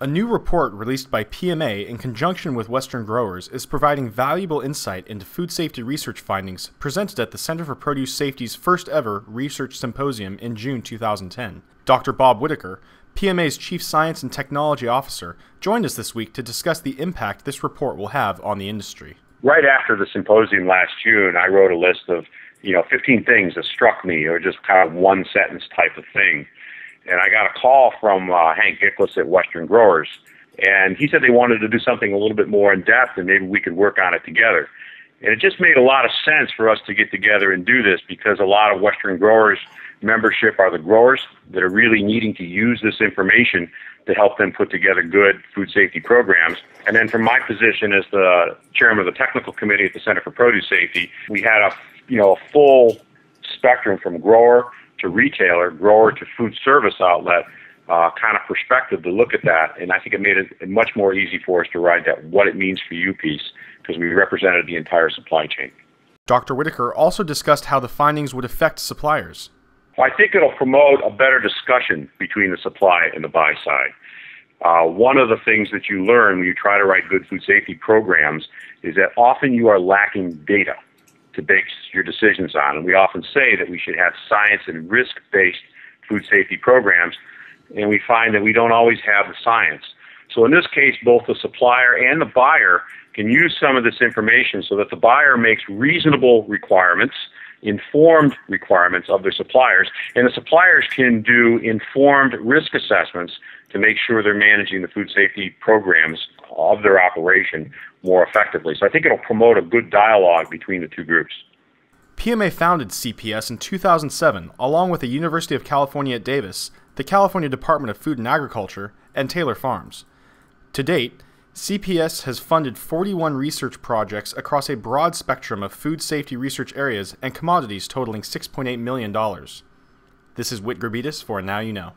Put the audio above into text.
A new report released by PMA in conjunction with Western growers is providing valuable insight into food safety research findings presented at the Center for Produce Safety's first ever Research Symposium in June 2010. Dr. Bob Whitaker, PMA's Chief Science and Technology Officer, joined us this week to discuss the impact this report will have on the industry. Right after the symposium last June, I wrote a list of 15 things that struck me, or just kind of one sentence type of thing. And I got a call from Hank Gickless at Western Growers, and he said they wanted to do something a little bit more in depth, and maybe we could work on it together. And it just made a lot of sense for us to get together and do this, because a lot of Western Growers membership are the growers that are really needing to use this information to help them put together good food safety programs. And then from my position as the chairman of the technical committee at the Center for Produce Safety, we had a full spectrum from grower to retailer, grower to food service outlet kind of perspective to look at that. And I think it made it much more easy for us to write that what it means for you piece, because we represented the entire supply chain. Dr. Whitaker also discussed how the findings would affect suppliers. Well, I think it'll promote a better discussion between the supply and the buy side. One of the things that you learn when you try to write good food safety programs is that often you are lacking data to base your decisions on. And we often say that we should have science and risk-based food safety programs, and we find that we don't always have the science. So in this case, both the supplier and the buyer can use some of this information so that the buyer makes reasonable requirements, informed requirements of their suppliers, and the suppliers can do informed risk assessments to make sure they're managing the food safety programs of their operation more effectively. So I think it'll promote a good dialogue between the two groups. PMA founded CPS in 2007, along with the University of California at Davis, the California Department of Food and Agriculture, and Taylor Farms. To date, CPS has funded 41 research projects across a broad spectrum of food safety research areas and commodities totaling $6.8 million. This is Whit Grabitas for Now You Know.